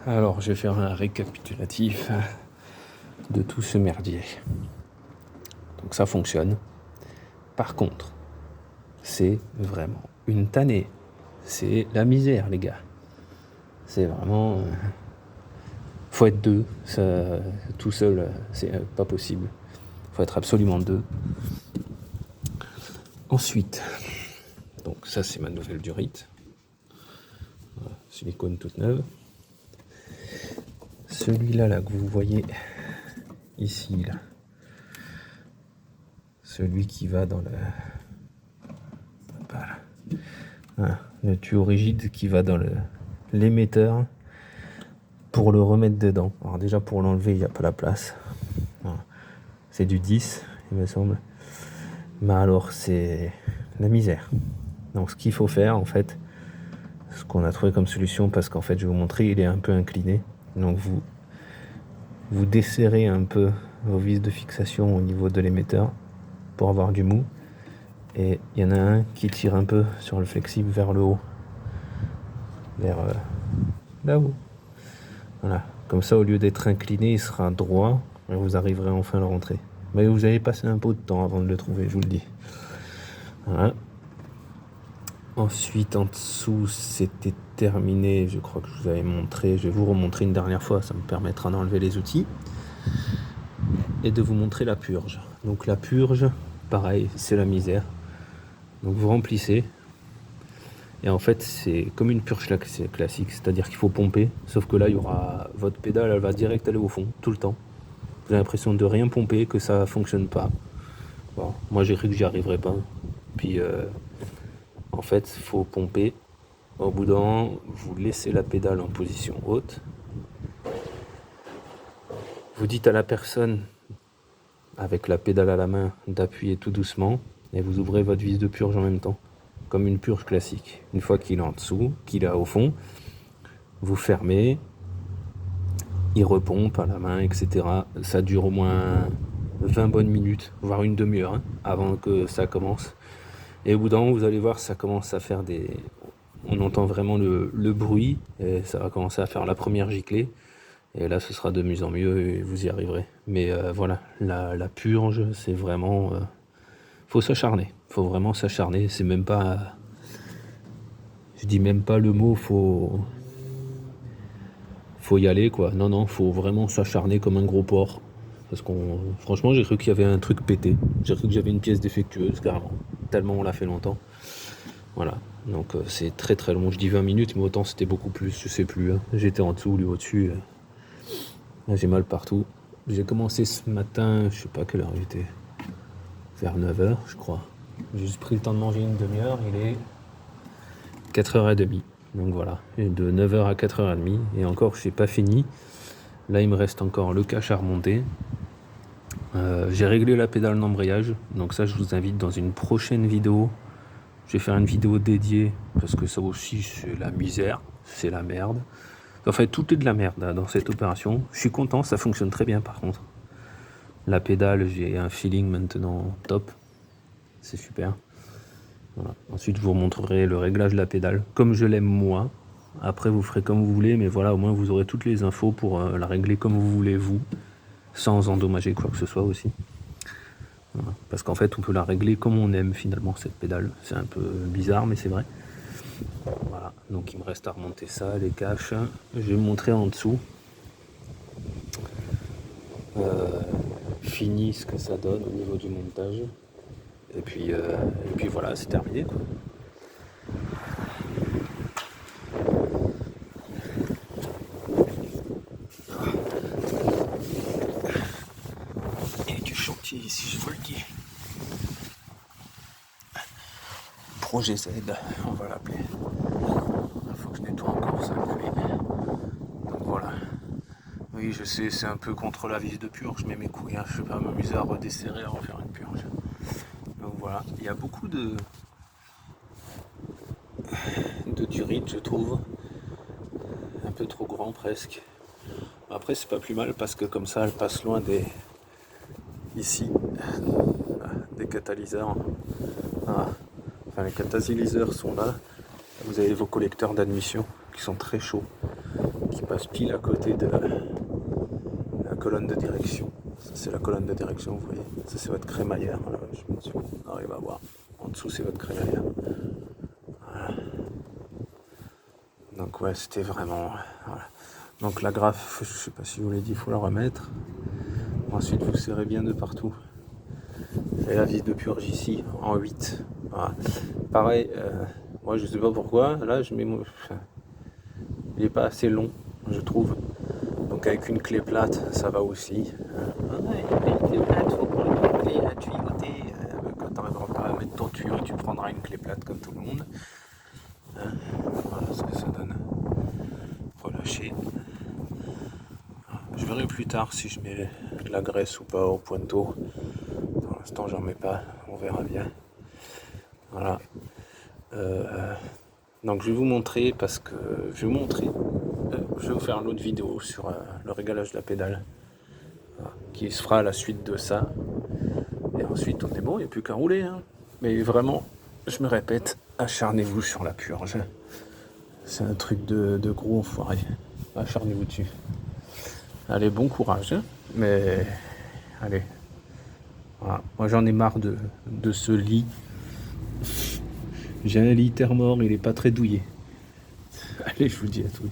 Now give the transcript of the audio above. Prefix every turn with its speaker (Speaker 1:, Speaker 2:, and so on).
Speaker 1: Alors, je vais faire un récapitulatif de tout ce merdier. Donc ça fonctionne. Par contre, c'est vraiment une tannée. C'est la misère, les gars. C'est vraiment... faut être deux. Ça, tout seul, c'est pas possible. Faut être absolument deux. Ensuite, donc ça c'est ma nouvelle durite. Voilà, silicone toute neuve. Celui-là là, que vous voyez ici, là. Celui qui va dans le... Voilà. Le tuyau rigide qui va dans l'émetteur pour le remettre dedans. Alors déjà pour l'enlever, il n'y a pas la place. Voilà. C'est du 10, il me semble. Mais alors c'est la misère. Donc ce qu'il faut faire en fait, ce qu'on a trouvé comme solution, parce qu'en fait je vais vous montrer, il est un peu incliné. Donc vous desserrez un peu vos vis de fixation au niveau de l'émetteur pour avoir du mou. Et il y en a un qui tire un peu sur le flexible vers le haut. Vers là-haut. Voilà. Comme ça, au lieu d'être incliné, il sera droit et vous arriverez enfin à le rentrer. Mais vous avez passé un peu de temps avant de le trouver, je vous le dis. Voilà. Ensuite, en dessous, c'était terminé. Je crois que je vous avais montré. Je vais vous remontrer une dernière fois. Ça me permettra d'enlever les outils. Et de vous montrer la purge. Donc la purge, pareil, c'est la misère. Donc vous remplissez. Et en fait, c'est comme une purge classique. C'est-à-dire qu'il faut pomper. Sauf que là, il y aura votre pédale, elle va direct aller au fond, tout le temps. Vous avez l'impression de rien pomper, que ça fonctionne pas. Bon, moi, j'ai cru que j'y arriverais pas. Puis, en fait, il faut pomper. Au bout d'un moment, vous laissez la pédale en position haute. Vous dites à la personne, avec la pédale à la main, d'appuyer tout doucement. Et vous ouvrez votre vis de purge en même temps. Comme une purge classique. Une fois qu'il est en dessous, qu'il est au fond, vous fermez. Il repompe à la main, etc. Ça dure au moins 20 bonnes minutes, voire une demi-heure, hein, avant que ça commence. Et au bout d'un moment, vous allez voir, ça commence à faire des... On entend vraiment le bruit, et ça va commencer à faire la première giclée. Et là, ce sera de mieux en mieux, et vous y arriverez. Mais voilà, la purge, c'est vraiment... faut s'acharner, faut vraiment s'acharner. C'est même pas... Je dis même pas le mot, faut y aller, quoi. Non, faut vraiment s'acharner comme un gros porc. Parce qu'on, franchement, j'ai cru qu'il y avait un truc pété. J'ai cru que j'avais une pièce défectueuse, carrément. Tellement on l'a fait longtemps. Voilà. Donc c'est très très long. Je dis 20 minutes, mais autant c'était beaucoup plus, je sais plus. Hein. J'étais en dessous, lui au-dessus. Là, j'ai mal partout. J'ai commencé ce matin, je sais pas quelle heure il était. Vers 9h, je crois. J'ai juste pris le temps de manger une demi-heure. Il est 4h30. Donc voilà, et de 9h à 4h30, et encore je n'ai pas fini. Là il me reste encore le cache à remonter. J'ai réglé la pédale d'embrayage, donc ça je vous invite dans une prochaine vidéo. Je vais faire une vidéo dédiée, parce que ça aussi c'est la misère, c'est la merde. En fait tout est de la merde là, dans cette opération. Je suis content, ça fonctionne très bien par contre. La pédale, j'ai un feeling maintenant top, c'est super. Voilà. Ensuite, je vous remontrerai le réglage de la pédale, comme je l'aime moi. Après, vous ferez comme vous voulez, mais voilà, au moins vous aurez toutes les infos pour la régler comme vous voulez, vous, sans endommager quoi que ce soit aussi. Voilà. Parce qu'en fait, on peut la régler comme on aime finalement, cette pédale. C'est un peu bizarre, mais c'est vrai. Voilà, donc il me reste à remonter ça, les caches. Je vais vous montrer en dessous. Fini ce que ça donne au niveau du montage. Et puis voilà, c'est terminé quoi. Et du chantier ici, je vous le dis. Projet Z, on va l'appeler. Il faut que je nettoie encore ça, donc voilà. Oui, je sais, c'est un peu contre la vis de purge, mais mes couilles, hein, je ne vais pas m'amuser à redesserrer, à refaire une purge. Donc voilà, il y a beaucoup de durite, je trouve. Un peu trop grand presque. Après, c'est pas plus mal parce que comme ça, elle passe loin ici, des catalyseurs. Voilà. Enfin, les catalyseurs sont là. Vous avez vos collecteurs d'admission qui sont très chauds, qui passe pile à côté de la colonne de direction. Ça c'est la colonne de direction, vous voyez. Ça c'est votre crémaillère. Voilà, je me suis arrive à voir. En dessous c'est votre crémaillère. Voilà. Donc ouais, c'était vraiment... Voilà. Donc la graffe, je sais pas si je vous l'ai dit, il faut la remettre. Ensuite vous serrez bien de partout. Et la vis de purge ici en 8. Voilà. Pareil, moi je sais pas pourquoi, là je mets mon... il est pas assez long, je trouve. Donc avec une clé plate, ça va aussi. Une clé plate, faut prendre une clé à tuyauter. Quand tu n'arriveras pas à mettre ton tuyau, tu prendras une clé plate comme tout le monde. Voilà ce que ça donne. Relâcher. Je verrai plus tard si je mets de la graisse ou pas au pointeau. Pour l'instant, j'en mets pas, on verra bien. Voilà. Donc je vais vous montrer parce que je vais vous faire une autre vidéo sur le régalage de la pédale, voilà, qui se fera à la suite de ça. Et ensuite on est bon, il n'y a plus qu'à rouler. Hein. Mais vraiment, je me répète, acharnez-vous sur la purge. C'est un truc de gros enfoiré. Acharnez-vous dessus. Allez, bon courage. Hein. Mais allez. Voilà. Moi j'en ai marre de ce lit. J'ai un lit Thermor, il est pas très douillet. Allez, je vous dis à tous.